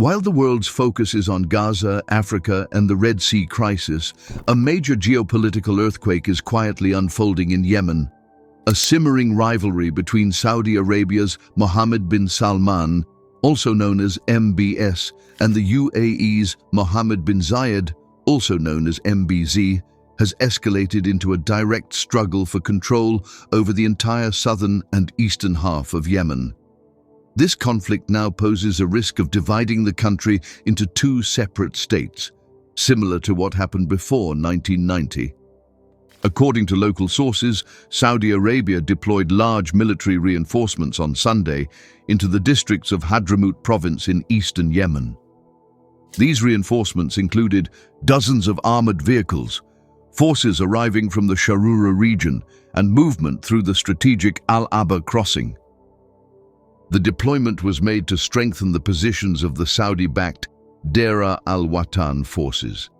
While the world's focus is on Gaza, Africa, and the Red Sea crisis, a major geopolitical earthquake is quietly unfolding in Yemen. A simmering rivalry between Saudi Arabia's Mohammed bin Salman, also known as MBS, and the UAE's Mohammed bin Zayed, also known as MBZ, has escalated into a direct struggle for control over the entire southern and eastern half of Yemen. This conflict now poses a risk of dividing the country into two separate states, similar to what happened before 1990. According to local sources, Saudi Arabia deployed large military reinforcements on Sunday into the districts of Hadramaut province in eastern Yemen. These reinforcements included dozens of armored vehicles, forces arriving from the Sharura region, and movement through the strategic Al-Aba crossing. The deployment was made to strengthen the positions of the Saudi-backed Dera al-Watan forces.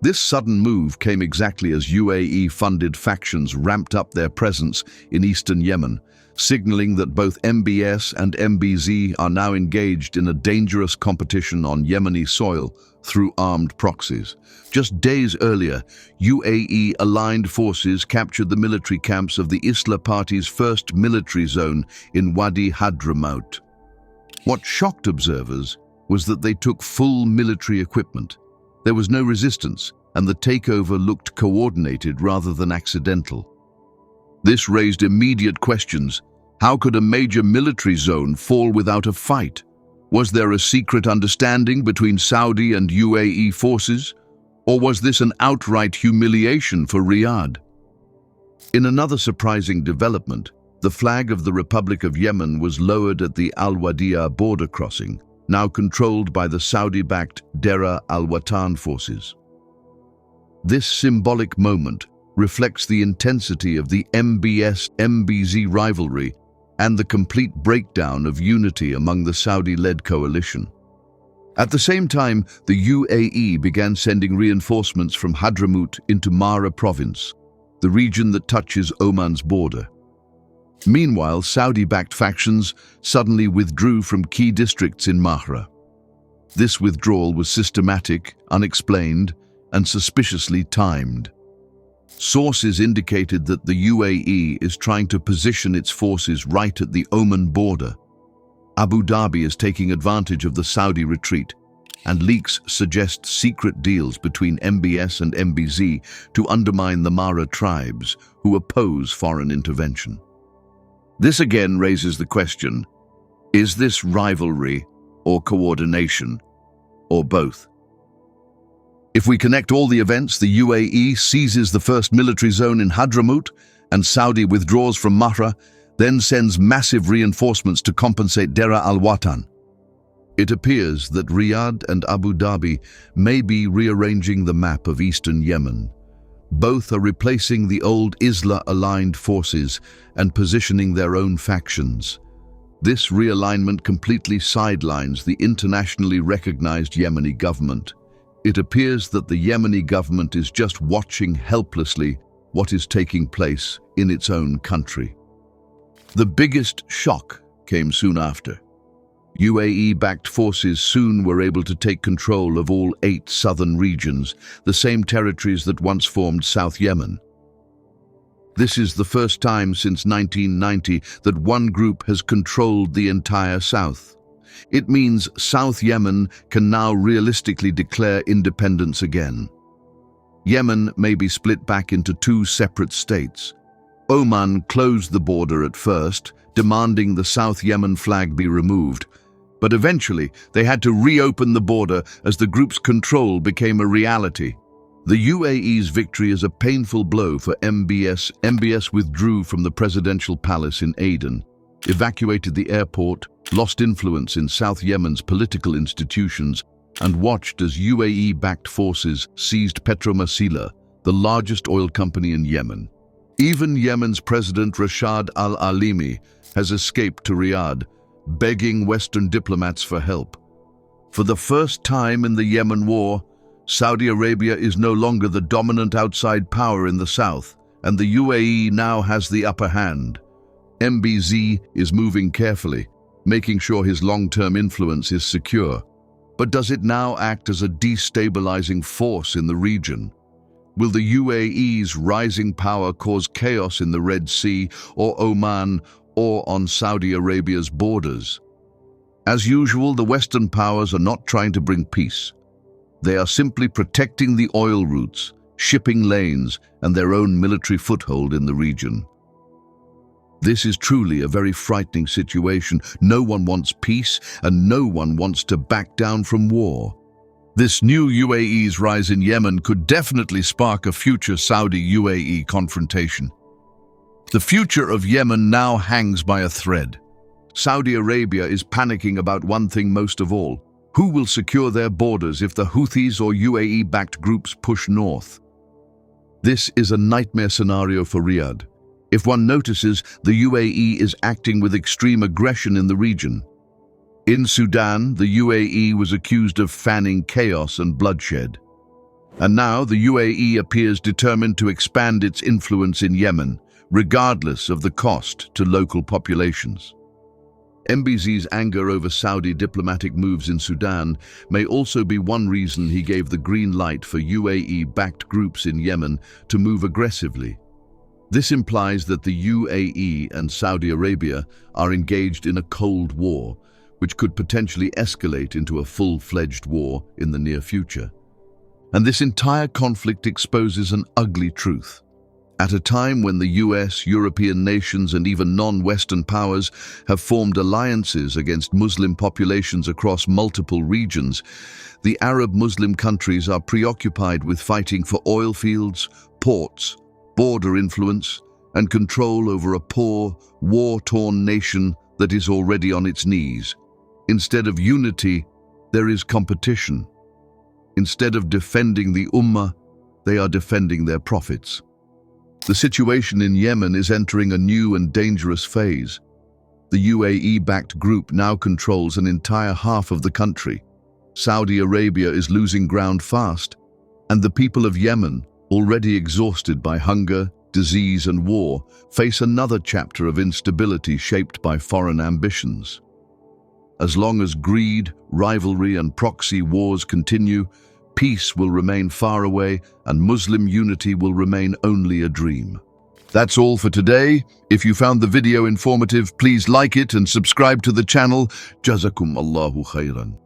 This sudden move came exactly as UAE-funded factions ramped up their presence in eastern Yemen, signaling that both MBS and MBZ are now engaged in a dangerous competition on Yemeni soil through armed proxies. Just days earlier, UAE-aligned forces captured the military camps of the Islah Party's first military zone in Wadi Hadramaut. What shocked observers was that they took full military equipment. There was no resistance, and the takeover looked coordinated rather than accidental. This raised immediate questions. How could a major military zone fall without a fight? Was there a secret understanding between Saudi and UAE forces? Or was this an outright humiliation for Riyadh? In another surprising development, the flag of the Republic of Yemen was lowered at the Al-Wadiya border crossing, now controlled by the Saudi-backed Dera al-Watan forces. This symbolic moment reflects the intensity of the MBS-MBZ rivalry and the complete breakdown of unity among the Saudi-led coalition. At the same time, the UAE began sending reinforcements from Hadramaut into Mahra province, the region that touches Oman's border. Meanwhile, Saudi-backed factions suddenly withdrew from key districts in Mahra. This withdrawal was systematic, unexplained, and suspiciously timed. Sources indicated that the UAE is trying to position its forces right at the Oman border. Abu Dhabi is taking advantage of the Saudi retreat, and leaks suggest secret deals between MBS and MBZ to undermine the Mahra tribes who oppose foreign intervention. This again raises the question, is this rivalry or coordination, or both? If we connect all the events, the UAE seizes the first military zone in Hadramaut and Saudi withdraws from Mahra, then sends massive reinforcements to compensate Dera al-Watan. It appears that Riyadh and Abu Dhabi may be rearranging the map of eastern Yemen. Both are replacing the old Islah-aligned forces and positioning their own factions. This realignment completely sidelines the internationally recognized Yemeni government. It appears that the Yemeni government is just watching helplessly what is taking place in its own country. The biggest shock came soon after. UAE-backed forces soon were able to take control of all 8 southern regions, the same territories that once formed South Yemen. This is the first time since 1990 that one group has controlled the entire south. It means South Yemen can now realistically declare independence again. Yemen may be split back into 2 separate states. Oman closed the border at first, demanding the South Yemen flag be removed. But eventually, they had to reopen the border as the group's control became a reality. The UAE's victory is a painful blow for MBS. MBS withdrew from the presidential palace in Aden, evacuated the airport, lost influence in South Yemen's political institutions, and watched as UAE-backed forces seized Petromasila, the largest oil company in Yemen. Even Yemen's President Rashad al-Alimi has escaped to Riyadh, begging Western diplomats for help. For the first time in the Yemen war, Saudi Arabia is no longer the dominant outside power in the south, and the UAE now has the upper hand. MBZ is moving carefully, making sure his long-term influence is secure. But does it now act as a destabilizing force in the region? Will the UAE's rising power cause chaos in the Red Sea or Oman or on Saudi Arabia's borders? As usual, the Western powers are not trying to bring peace. They are simply protecting the oil routes, shipping lanes, and their own military foothold in the region. This is truly a very frightening situation. No one wants peace, and no one wants to back down from war. This new UAE's rise in Yemen could definitely spark a future Saudi-UAE confrontation. The future of Yemen now hangs by a thread. Saudi Arabia is panicking about one thing most of all: who will secure their borders if the Houthis or UAE-backed groups push north? This is a nightmare scenario for Riyadh. If one notices, the UAE is acting with extreme aggression in the region. In Sudan, the UAE was accused of fanning chaos and bloodshed. And now the UAE appears determined to expand its influence in Yemen, regardless of the cost to local populations. MBZ's anger over Saudi diplomatic moves in Sudan may also be one reason he gave the green light for UAE-backed groups in Yemen to move aggressively. This implies that the UAE and Saudi Arabia are engaged in a cold war, which could potentially escalate into a full-fledged war in the near future. And this entire conflict exposes an ugly truth. At a time when the US, European nations, and even non-Western powers have formed alliances against Muslim populations across multiple regions, the Arab Muslim countries are preoccupied with fighting for oil fields, ports, border influence, and control over a poor, war-torn nation that is already on its knees. Instead of unity, there is competition. Instead of defending the Ummah, they are defending their profits. The situation in Yemen is entering a new and dangerous phase. The UAE-backed group now controls an entire half of the country. Saudi Arabia is losing ground fast, and the people of Yemen, already exhausted by hunger, disease, and war, face another chapter of instability shaped by foreign ambitions. As long as greed, rivalry, and proxy wars continue, peace will remain far away and Muslim unity will remain only a dream. That's all for today. If you found the video informative, please like it and subscribe to the channel. Jazakum Allahu khairan.